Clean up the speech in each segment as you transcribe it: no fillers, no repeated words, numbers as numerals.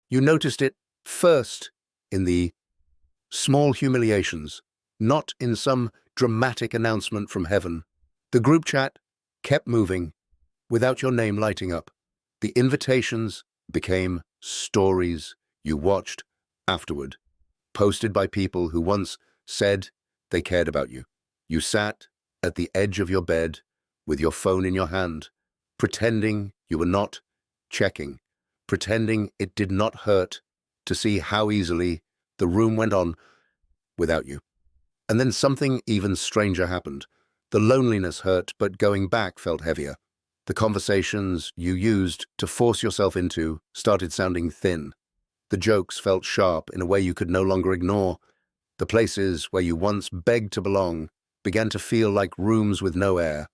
You noticed it first in the small humiliations, not in some dramatic announcement from heaven. The group chat kept moving without your name lighting up. The invitations became stories you watched afterward, posted by people who once said they cared about you. You sat at the edge of your bed with your phone in your hand, pretending you were not checking, pretending it did not hurt to see how easily the room went on without you. And then something even stranger happened. The loneliness hurt, but going back felt heavier. The conversations you used to force yourself into started sounding thin. The jokes felt sharp in a way you could no longer ignore. The places where you once begged to belong began to feel like rooms with no air.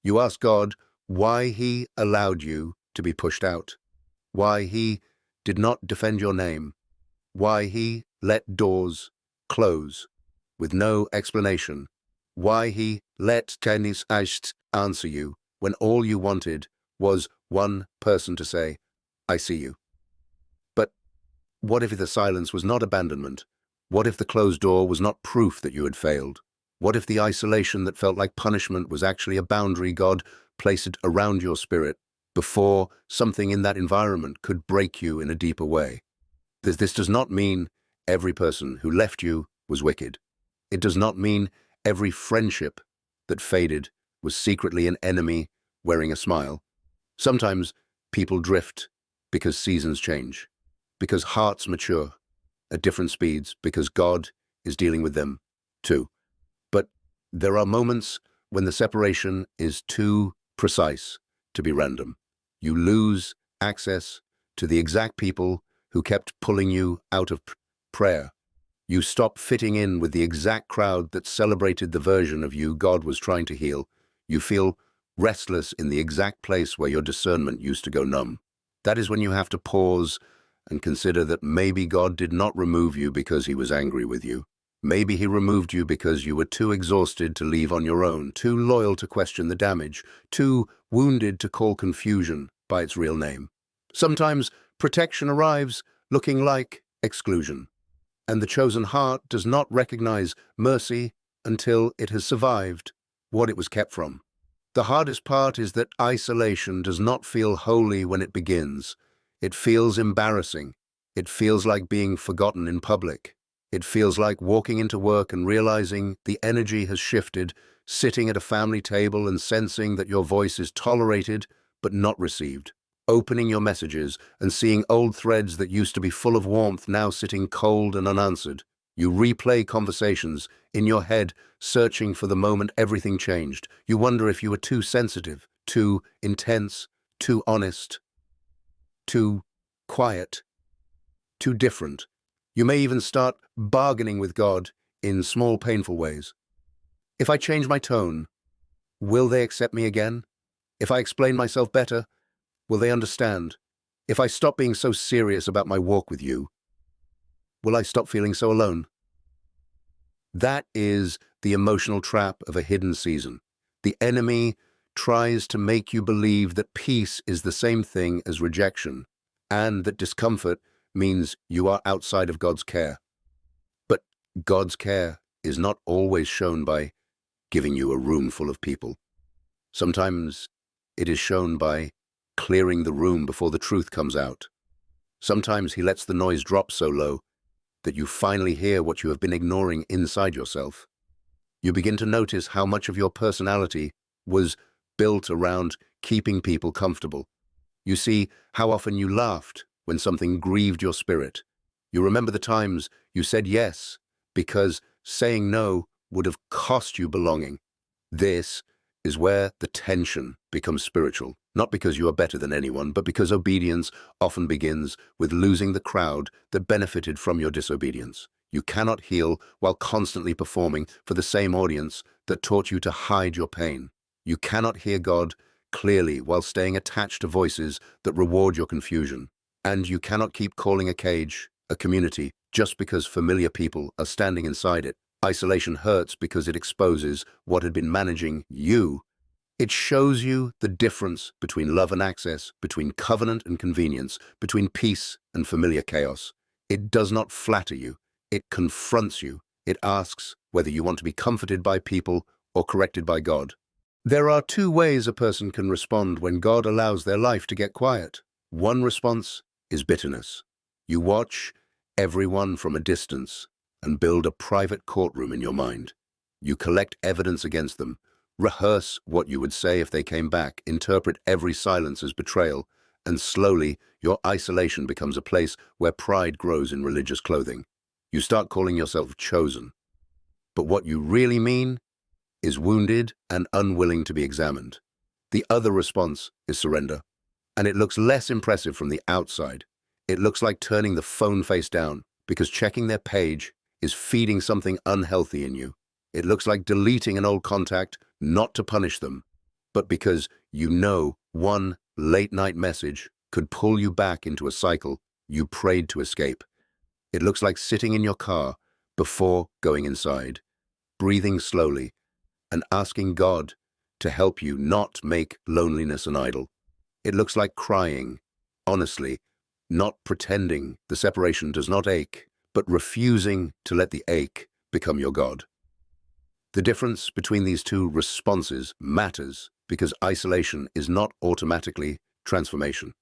You asked God why He allowed you to be pushed out, why He did not defend your name, why He let doors close with no explanation, why He let Kennis Asht answer you when all you wanted was one person to say, "I see you." But what if the silence was not abandonment? What if the closed door was not proof that you had failed? What if the isolation that felt like punishment was actually a boundary God placed around your spirit before something in that environment could break you in a deeper way? This does not mean every person who left you was wicked. It does not mean every friendship that faded was secretly an enemy wearing a smile. Sometimes people drift because seasons change, because hearts mature at different speeds, because God is dealing with them too. But there are moments when the separation is too precise to be random. You lose access to the exact people who kept pulling you out of prayer. You stop fitting in with the exact crowd that celebrated the version of you God was trying to heal. You feel restless in the exact place where your discernment used to go numb. That is when you have to pause and consider that maybe God did not remove you because He was angry with you. Maybe He removed you because you were too exhausted to leave on your own, too loyal to question the damage, too wounded to call confusion by its real name. Sometimes protection arrives looking like exclusion, and the chosen heart does not recognize mercy until it has survived what it was kept from. The hardest part is that isolation does not feel holy when it begins. It feels embarrassing. It feels like being forgotten in public. It feels like walking into work and realizing the energy has shifted, sitting at a family table and sensing that your voice is tolerated but not received. Opening your messages and seeing old threads that used to be full of warmth now sitting cold and unanswered. You replay conversations in your head, searching for the moment everything changed. You wonder if you were too sensitive, too intense, too honest, too quiet, too different. You may even start bargaining with God in small, painful ways. If I change my tone, will they accept me again? If I explain myself better, will they understand? If I stop being so serious about my walk with you, will I stop feeling so alone? That is the emotional trap of a hidden season. The enemy tries to make you believe that peace is the same thing as rejection, and that discomfort means you are outside of God's care. But God's care is not always shown by giving you a room full of people. Sometimes it is shown by clearing the room before the truth comes out. Sometimes He lets the noise drop so low that you finally hear what you have been ignoring inside yourself. You begin to notice how much of your personality was built around keeping people comfortable. You see how often you laughed when something grieved your spirit. You remember the times you said yes because saying no would have cost you belonging. This is where the tension becomes spiritual, not because you are better than anyone, but because obedience often begins with losing the crowd that benefited from your disobedience. You cannot heal while constantly performing for the same audience that taught you to hide your pain. You cannot hear God clearly while staying attached to voices that reward your confusion. And you cannot keep calling a cage a community just because familiar people are standing inside it. Isolation hurts because it exposes what had been managing you It shows you the difference between love and access, between covenant and convenience, between peace and familiar chaos. It does not flatter you. It confronts you. It asks whether you want to be comforted by people or corrected by God. There are two ways a person can respond when God allows their life to get quiet. One response is bitterness. You watch everyone from a distance and build a private courtroom in your mind. You collect evidence against them, rehearse what you would say if they came back, interpret every silence as betrayal, and slowly your isolation becomes a place where pride grows in religious clothing. You start calling yourself chosen. But what you really mean is wounded and unwilling to be examined. The other response is surrender. And it looks less impressive from the outside. It looks like turning the phone face down because checking their page is feeding something unhealthy in you. It looks like deleting an old contact, not to punish them, but because you know one late-night message could pull you back into a cycle you prayed to escape. It looks like sitting in your car before going inside, breathing slowly, and asking God to help you not make loneliness an idol. It looks like crying, honestly, not pretending the separation does not ache, but refusing to let the ache become your God. The difference between these two responses matters because isolation is not automatically transformation.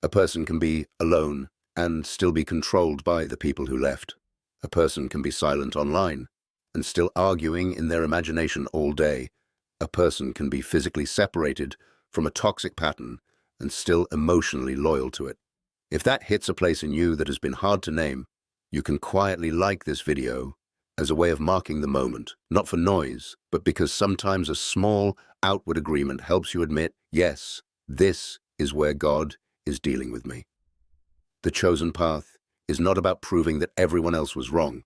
A person can be alone and still be controlled by the people who left. A person can be silent online and still arguing in their imagination all day. A person can be physically separated from a toxic pattern and still emotionally loyal to it. If that hits a place in you that has been hard to name, you can quietly like this video as a way of marking the moment, not for noise, but because sometimes a small outward agreement helps you admit, yes, this is where God is dealing with me. The chosen path is not about proving that everyone else was wrong.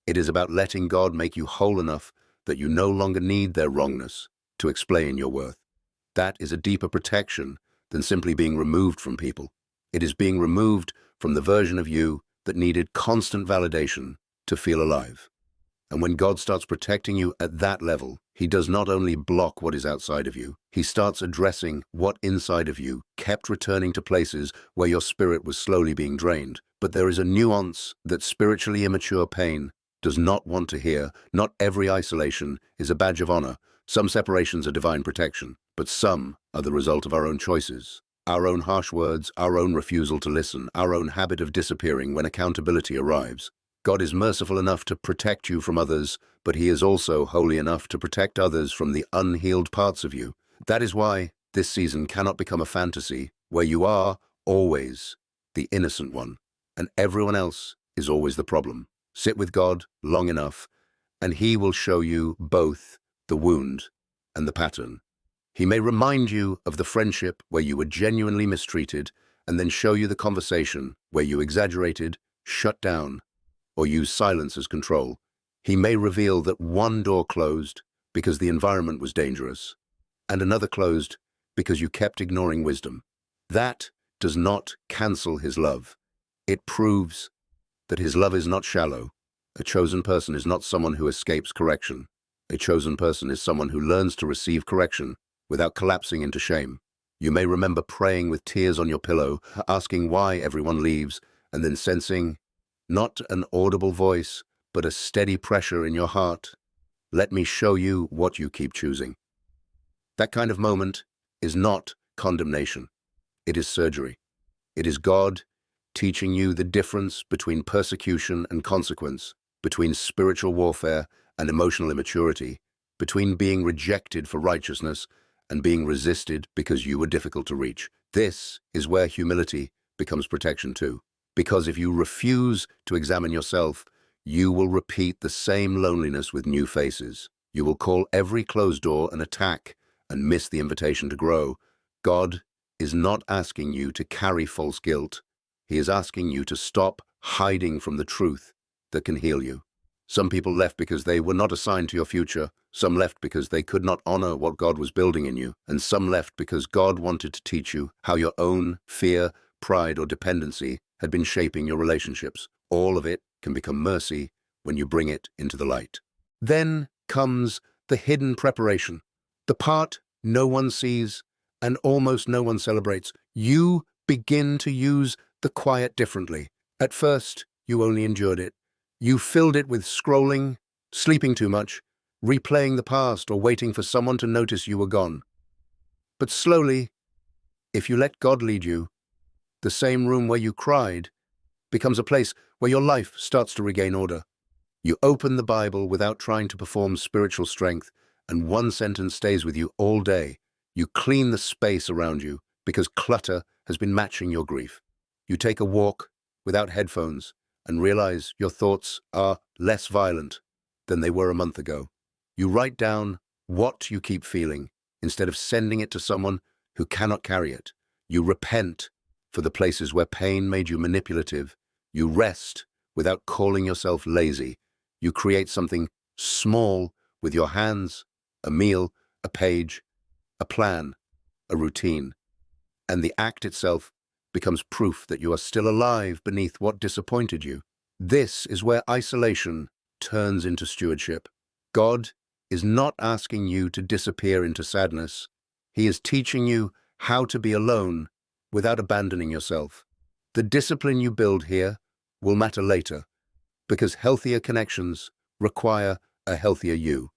It is about letting God make you whole enough that you no longer need their wrongness to explain your worth. That is a deeper protection than simply being removed from people. It is being removed from the version of you that needed constant validation to feel alive. And when God starts protecting you at that level, he does not only block what is outside of you, he starts addressing what inside of you kept returning to places where your spirit was slowly being drained. But there is a nuance that spiritually immature pain does not want to hear. Not every isolation is a badge of honor. Some separations are divine protection, but some are the result of our own choices. Our own harsh words, our own refusal to listen, our own habit of disappearing when accountability arrives. God is merciful enough to protect you from others, but he is also holy enough to protect others from the unhealed parts of you. That is why this season cannot become a fantasy where you are always the innocent one, and everyone else is always the problem. Sit with God long enough, and he will show you both the wound and the pattern. He may remind you of the friendship where you were genuinely mistreated, and then show you the conversation where you exaggerated, shut down, or use silence as control. He may reveal that one door closed because the environment was dangerous, and another closed because you kept ignoring wisdom. That does not cancel his love. It proves that his love is not shallow. A chosen person is not someone who escapes correction. A chosen person is someone who learns to receive correction without collapsing into shame. You may remember praying with tears on your pillow, asking why everyone leaves, and then sensing not an audible voice, but a steady pressure in your heart. Let me show you what you keep choosing. That kind of moment is not condemnation. It is surgery. It is God teaching you the difference between persecution and consequence, between spiritual warfare and emotional immaturity, between being rejected for righteousness and being resisted because you were difficult to reach. This is where humility becomes protection too. Because if you refuse to examine yourself, you will repeat the same loneliness with new faces. You will call every closed door an attack and miss the invitation to grow. God is not asking you to carry false guilt. He is asking you to stop hiding from the truth that can heal you. Some people left because they were not assigned to your future. Some left because they could not honor what God was building in you. And some left because God wanted to teach you how your own fear, pride, or dependency had been shaping your relationships. All of it can become mercy when you bring it into the light. Then comes the hidden preparation, the part no one sees, and almost no one celebrates, you begin to use the quiet differently. At first, you only endured it. You filled it with scrolling, sleeping too much, replaying the past, or waiting for someone to notice you were gone. But slowly, if you let God lead you, the same room where you cried becomes a place where your life starts to regain order. You open the Bible without trying to perform spiritual strength, and one sentence stays with you all day. You clean the space around you because clutter has been matching your grief. You take a walk without headphones and realize your thoughts are less violent than they were a month ago. You write down what you keep feeling instead of sending it to someone who cannot carry it. You repent for the places where pain made you manipulative. You rest without calling yourself lazy. You create something small with your hands, a meal, a page, a plan, a routine. And the act itself becomes proof that you are still alive beneath what disappointed you. This is where isolation turns into stewardship. God is not asking you to disappear into sadness. He is teaching you how to be alone without abandoning yourself. The discipline you build here will matter later, because healthier connections require a healthier you.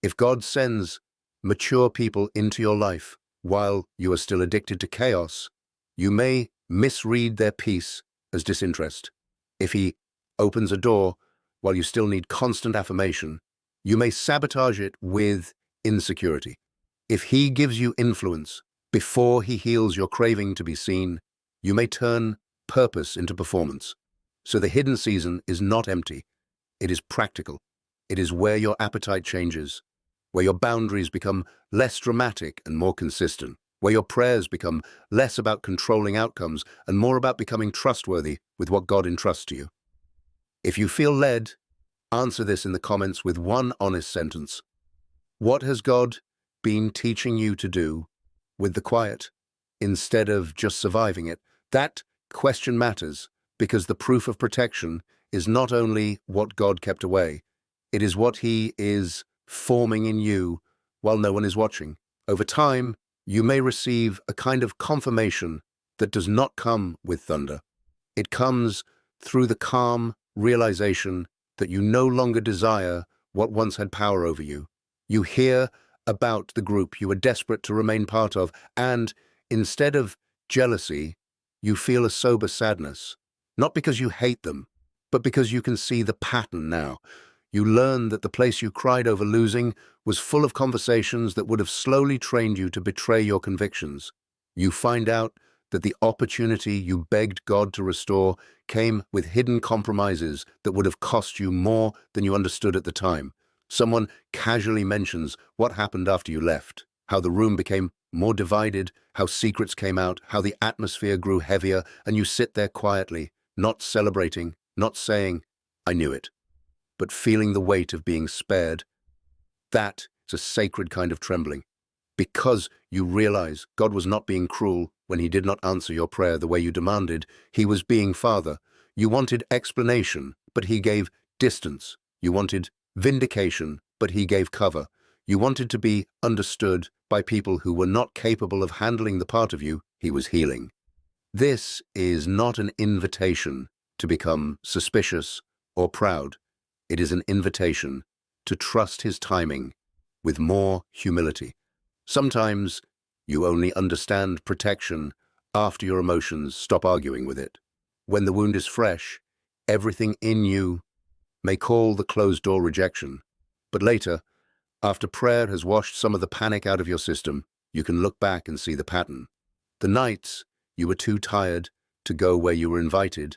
If God sends mature people into your life while you are still addicted to chaos, you may misread their peace as disinterest. If He opens a door while you still need constant affirmation, you may sabotage it with insecurity. If He gives you influence before He heals your craving to be seen, you may turn purpose into performance. So the hidden season is not empty. It is practical. It is where your appetite changes, where your boundaries become less dramatic and more consistent, where your prayers become less about controlling outcomes and more about becoming trustworthy with what God entrusts to you. If you feel led, answer this in the comments with one honest sentence. What has God been teaching you to do with the quiet instead of just surviving it? That question matters because the proof of protection is not only what God kept away, it is what He is forming in you while no one is watching. Over time, you may receive a kind of confirmation that does not come with thunder. It comes through the calm realization that you no longer desire what once had power over you. You hear about the group you were desperate to remain part of, and instead of jealousy, you feel a sober sadness, not because you hate them, but because you can see the pattern now. You learn that the place you cried over losing was full of conversations that would have slowly trained you to betray your convictions. You find out that the opportunity you begged God to restore came with hidden compromises that would have cost you more than you understood at the time. Someone casually mentions what happened after you left, how the room became more divided, how secrets came out, how the atmosphere grew heavier, and you sit there quietly, not celebrating, not saying, "I knew it," but feeling the weight of being spared. That is a sacred kind of trembling, because you realize God was not being cruel when He did not answer your prayer the way you demanded. He was being Father. You wanted explanation, but He gave distance. You wanted vindication, but He gave cover. You wanted to be understood by people who were not capable of handling the part of you He was healing. This is not an invitation to become suspicious or proud. It is an invitation to trust His timing with more humility. Sometimes you only understand protection after your emotions stop arguing with it. When the wound is fresh, everything in you may call the closed door rejection. But later, after prayer has washed some of the panic out of your system, you can look back and see the pattern. The nights you were too tired to go where you were invited,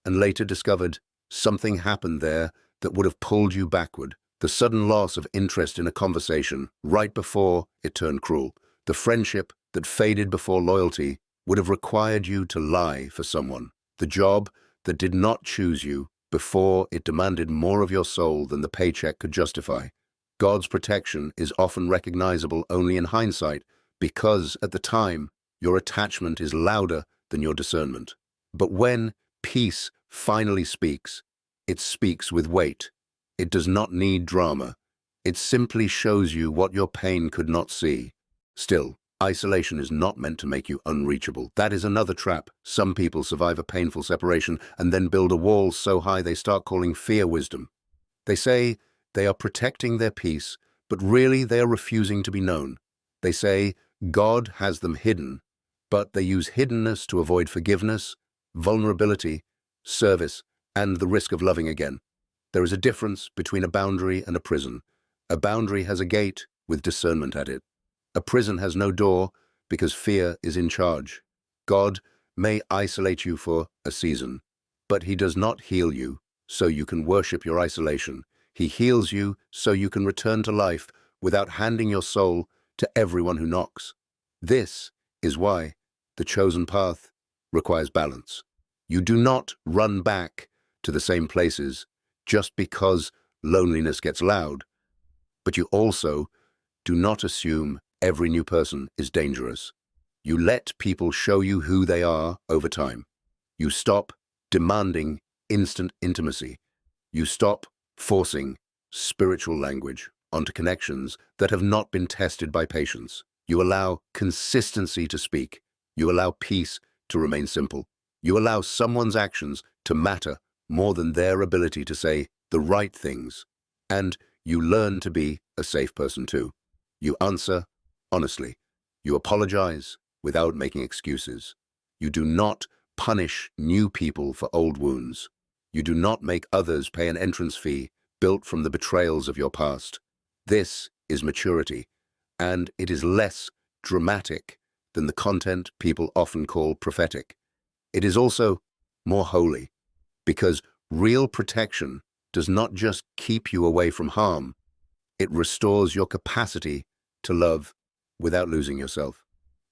and later discovered something happened there that would have pulled you backward. The sudden loss of interest in a conversation right before it turned cruel. The friendship that faded before loyalty would have required you to lie for someone. The job that did not choose you before it demanded more of your soul than the paycheck could justify. God's protection is often recognizable only in hindsight because at the time your attachment is louder than your discernment. But when peace finally speaks, it speaks with weight. It does not need drama. It simply shows you what your pain could not see. Still, isolation is not meant to make you unreachable. That is another trap. Some people survive a painful separation and then build a wall so high they start calling fear wisdom. They say they are protecting their peace, but really they are refusing to be known. They say God has them hidden, but they use hiddenness to avoid forgiveness, vulnerability, service, and the risk of loving again. There is a difference between a boundary and a prison. A boundary has a gate with discernment at it. A prison has no door because fear is in charge. God may isolate you for a season, but he does not heal you so you can worship your isolation. He heals you so you can return to life without handing your soul to everyone who knocks. This is why the chosen path requires balance. You do not run back to the same places just because loneliness gets loud, but you also do not assume every new person is dangerous. You let people show you who they are over time. You stop demanding instant intimacy. You stop forcing spiritual language onto connections that have not been tested by patience. You allow consistency to speak. You allow peace to remain simple. You allow someone's actions to matter more than their ability to say the right things. And you learn to be a safe person too. You answer honestly. You apologize without making excuses. You do not punish new people for old wounds. You do not make others pay an entrance fee built from the betrayals of your past. This is maturity, and it is less dramatic than the content people often call prophetic. It is also more holy, because real protection does not just keep you away from harm, it restores your capacity to love without losing yourself.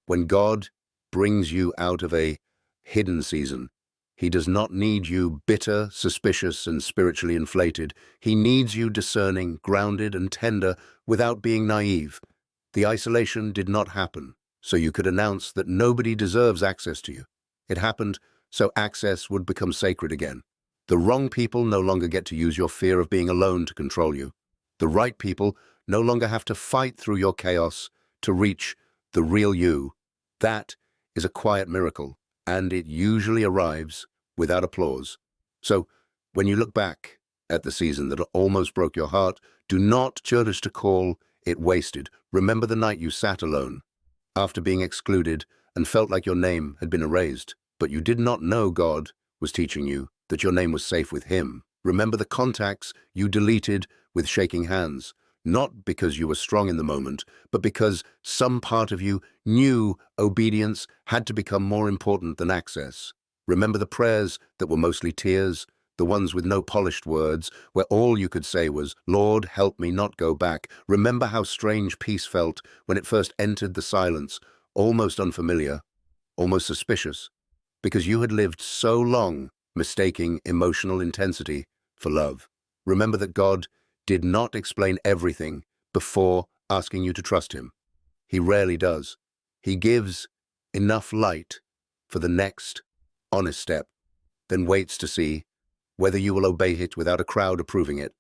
When God brings you out of a hidden season, he does not need you bitter, suspicious, and spiritually inflated. He needs you discerning, grounded, and tender without being naive. The isolation did not happen so you could announce that nobody deserves access to you. It happened so access would become sacred again. The wrong people no longer get to use your fear of being alone to control you. The right people no longer have to fight through your chaos to reach the real you. That is a quiet miracle, and it usually arrives without applause. So, when you look back at the season that almost broke your heart, do not cherish to call it wasted. Remember the night you sat alone, after being excluded and felt like your name had been erased, but you did not know God was teaching you that your name was safe with him. Remember the contacts you deleted with shaking hands, not because you were strong in the moment, but because some part of you knew obedience had to become more important than access. Remember the prayers that were mostly tears, the ones with no polished words, where all you could say was, "Lord, help me not go back." Remember how strange peace felt when it first entered the silence, almost unfamiliar, almost suspicious, because you had lived so long mistaking emotional intensity for love. Remember that God did not explain everything before asking you to trust him. He rarely does. He gives enough light for the next honest step, then waits to see whether you will obey it without a crowd approving it.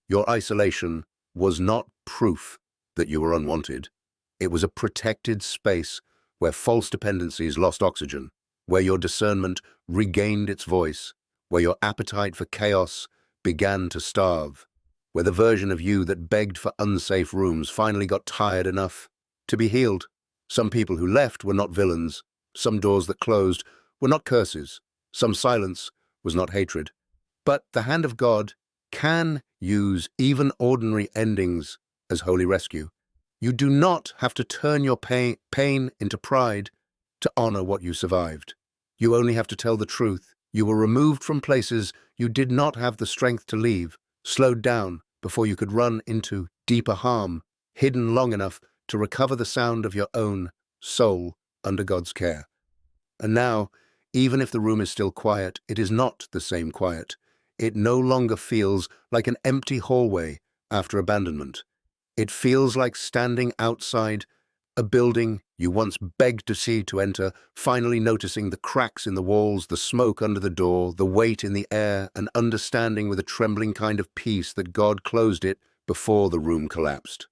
Your isolation was not proof that you were unwanted. It was a protected space where false dependencies lost oxygen, where your discernment regained its voice, where your appetite for chaos began to starve, where the version of you that begged for unsafe rooms finally got tired enough to be healed. Some people who left were not villains. Some doors that closed were not curses. Some silence was not hatred. But the hand of God can use even ordinary endings as holy rescue. You do not have to turn your pain into pride to honor what you survived. You only have to tell the truth. You were removed from places you did not have the strength to leave, slowed down before you could run into deeper harm, hidden long enough to recover the sound of your own soul under God's care. And now, even if the room is still quiet, it is not the same quiet. It no longer feels like an empty hallway after abandonment. It feels like standing outside a building you once begged to see to enter, finally noticing the cracks in the walls, the smoke under the door, the weight in the air, and understanding with a trembling kind of peace that God closed it before the room collapsed.